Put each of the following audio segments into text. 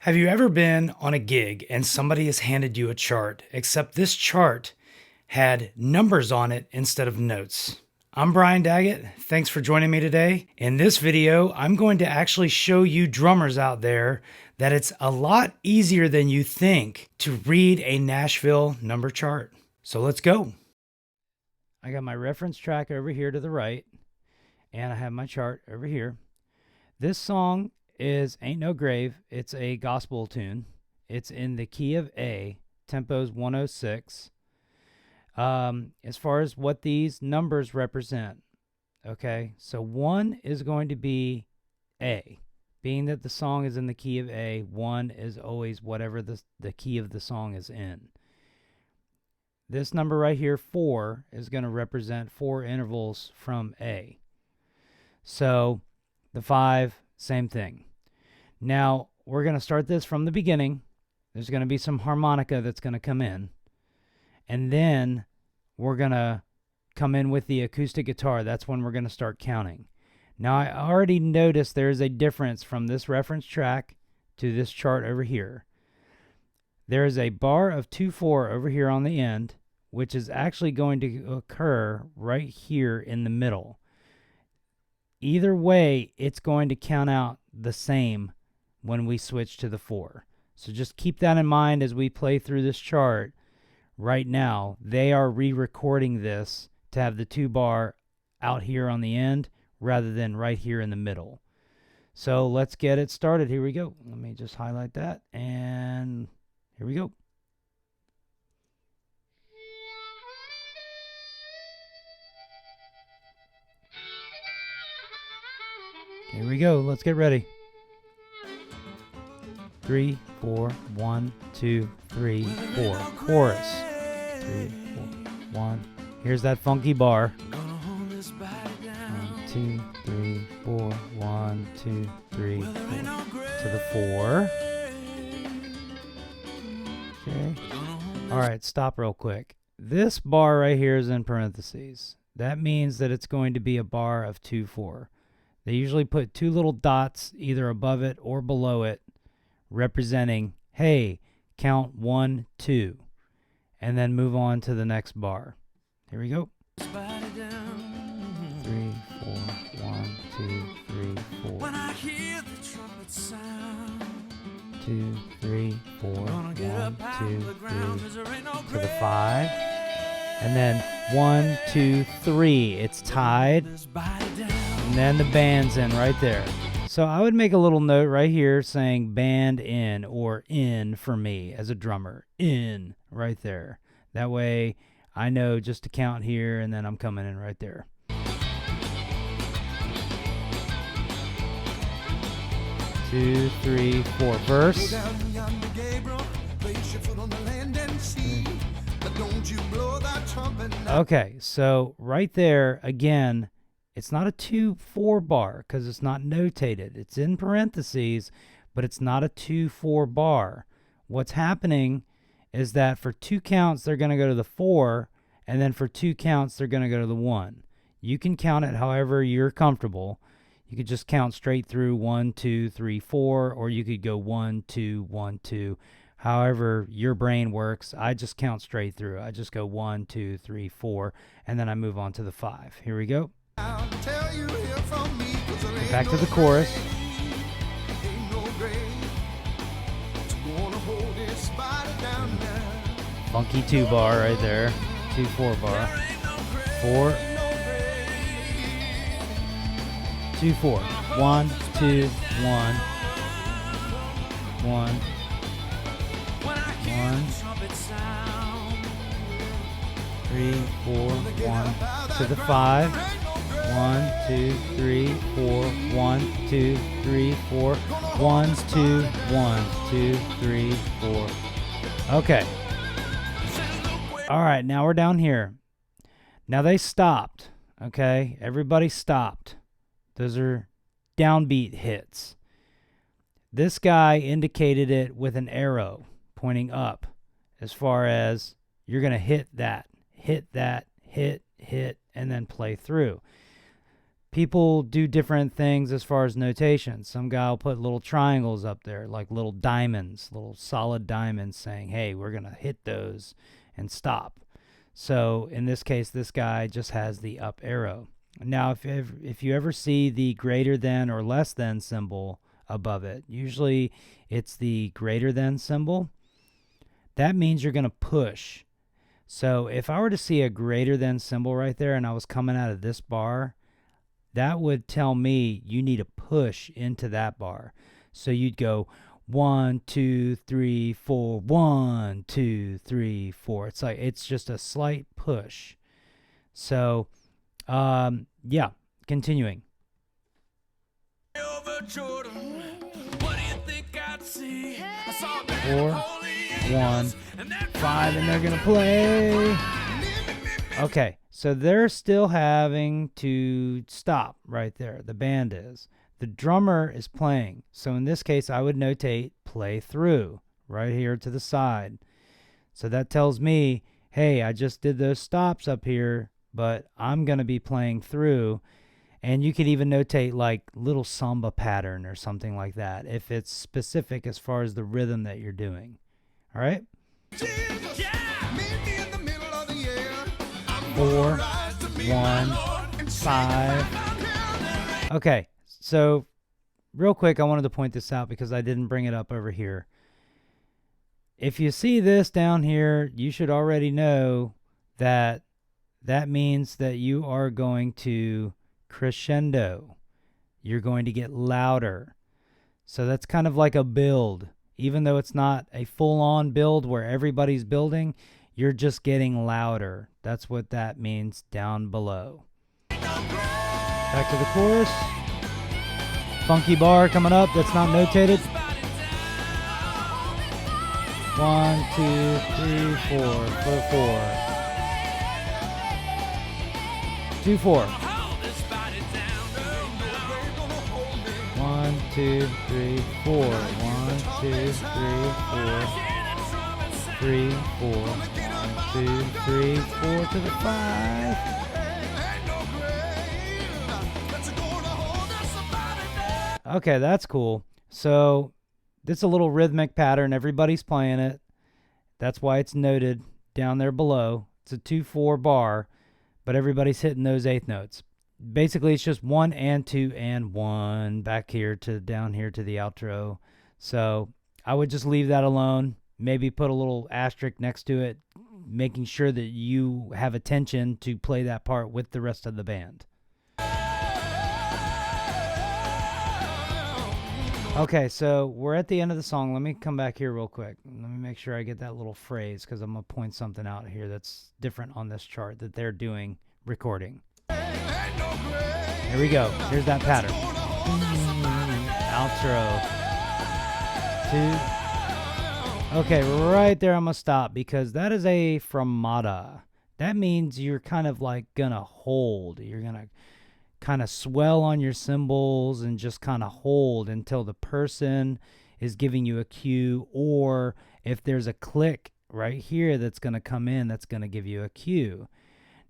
Have you ever been on a gig and somebody has handed you a chart, except this chart had numbers on it instead of notes? I'm Brian Daggett. Thanks for joining me today. In this video, I'm going to actually show you drummers out there that it's a lot easier than you think to read a Nashville number chart. So let's go. I got my reference track over here to the right, and I have my chart over here. This song is Ain't No Grave. It's a gospel tune. It's in the key of A, tempo's 106. As far as what these numbers represent, okay, so 1 is going to be A. Being that the song is in the key of A, 1 is always whatever the key of the song is in. This number right here, 4, is going to represent 4 intervals from A. So the 5, same thing. Now, we're going to start this from the beginning. There's going to be some harmonica that's going to come in. And then we're going to come in with the acoustic guitar. That's when we're going to start counting. Now, I already noticed there is a difference from this reference track to this chart over here. There is a bar of 2/4 over here on the end, which is actually going to occur right here in the middle. Either way, it's going to count out the same when we switch to the 4. So just keep that in mind as we play through this chart. Right now, they are re-recording this to have the 2 bar out here on the end rather than right here in the middle. So let's get it started. Here we go. Let me just highlight that, and here we go. Here we go. Let's get ready. 3, 4, 1, 2, 3, 4. Chorus. 3, 4, 1. Here's that funky bar. 1, 2, 3, 4. 1, 2, 3, 4. To the 4. Okay. All right, stop real quick. This bar right here is in parentheses. That means that it's going to be a bar of 2/4. They usually put 2 little dots either above it or below it, representing, hey, count 1, 2, and then move on to the next bar. Here we go. 3, 4, 1, 2, 3, 4. When I hear the trumpet sound. 2, 3, 4, 1, 2, 3, to the 5. And then 1, 2, 3. It's tied. And then the band's in right there. So I would make a little note right here saying band in, or in for me as a drummer. In right there. That way I know just to count here, and then I'm coming in right there. Two, 3, 4. Verse. Okay, so right there, again, it's not a 2/4 bar because it's not notated. It's in parentheses, but it's not a 2/4 bar. What's happening is that for 2 counts, they're going to go to the 4, and then for 2 counts, they're going to go to the 1. You can count it however you're comfortable. You could just count straight through 1, 2, 3, 4, or you could go 1, 2, 1, 2. However your brain works, I just count straight through. I just go 1, 2, 3, 4, and then I move on to the 5. Here we go. Back to the chorus. Funky 2 bar right there. 2/4 bar. 4. 2/4. 1, 2, 1. 1. 1. 3, 4, 1. To the 5. 1, 2, 3, 4. 1, 2, 3, 4. 1, 2, 1, 2, 3, 4. Okay. All right, now we're down here. Now they stopped. Okay, everybody stopped. Those are downbeat hits. This guy indicated it with an arrow pointing up, as far as you're going to hit that, hit, and then play through. people do different things as far as notation. Some guy will put little triangles up there, like little diamonds, little solid diamonds, saying, hey, we're going to hit those and stop. So in this case, this guy just has the up arrow. Now, if you ever see the greater than or less than symbol above it, usually it's the greater than symbol. That means you're going to push. So if I were to see a greater than symbol right there and I was coming out of this bar, that would tell me you need to push into that bar. So you'd go 1, 2, 3, 4, 1, 2, 3, 4. It's like, it's just a slight push. So, yeah, continuing. 4, 1, 5, and they're going to play. Okay, so they're still having to stop right there. The band is. The drummer is playing. So in this case, I would notate play through right here to the side. So that tells me, hey, I just did those stops up here, but I'm going to be playing through. And you could even notate like little samba pattern or something like that if it's specific as far as the rhythm that you're doing. All right? 4, 1, 5. Okay, so real quick, I wanted to point this out because I didn't bring it up over here. If you see this down here, you should already know that that means that you are going to crescendo. You're going to get louder. So that's kind of like a build. Even though it's not a full-on build where everybody's building, you're just getting louder. That's what that means down below. Back to the chorus. Funky bar coming up that's not notated. 1, 2, 3, 4. For the 4. 2, 4. 1, 2, 3, 4. 1, 2, 3, 4. 3, 4. 1, 2, 3, 4 to the 5. Okay, that's cool. So it's a little rhythmic pattern. Everybody's playing it. That's why it's noted down there below. It's a 2/4 bar, but everybody's hitting those eighth notes. Basically, it's just 1 and 2 and 1 back here to down here to the outro. So I would just leave that alone. Maybe put a little asterisk next to it, making sure that you have attention to play that part with the rest of the band. Okay, so we're at the end of the song. Let me come back here real quick. Let me make sure I get that little phrase because I'm going to point something out here that's different on this chart that they're doing recording. Here we go. Here's that pattern. Outro. 2. Okay, right there I'm going to stop because that is a fermata. That means you're kind of like going to hold. You're going to kind of swell on your cymbals and just kind of hold until the person is giving you a cue, or if there's a click right here that's going to come in, that's going to give you a cue.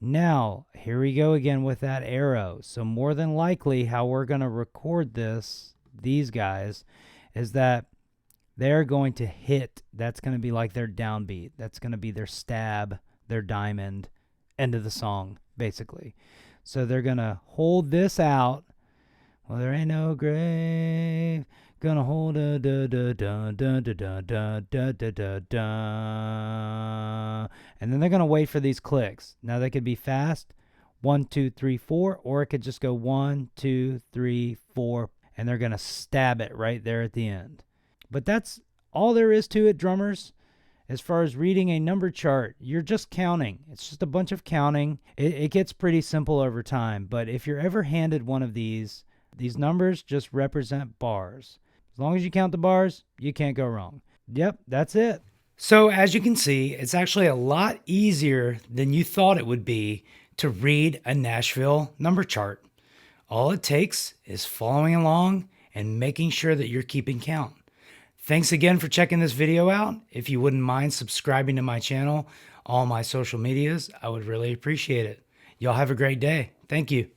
Now, here we go again with that arrow. So more than likely how we're going to record these guys, is that they're going to hit. That's going to be like their downbeat. That's going to be their stab, their diamond, end of the song, basically. So they're going to hold this out. Well, there ain't no grave gonna hold a da da da da da da da da da da da. And then they're going to wait for these clicks. Now they could be fast, 1, 2, 3, 4, or it could just go 1, 2, 3, 4, and they're going to stab it right there at the end. But that's all there is to it, drummers. As far as reading a number chart, you're just counting. It's just a bunch of counting. It gets pretty simple over time. But if you're ever handed one of these numbers just represent bars. As long as you count the bars, you can't go wrong. Yep, that's it. So as you can see, it's actually a lot easier than you thought it would be to read a Nashville number chart. All it takes is following along and making sure that you're keeping count. Thanks again for checking this video out. If you wouldn't mind subscribing to my channel, all my social medias, I would really appreciate it. Y'all have a great day. Thank you.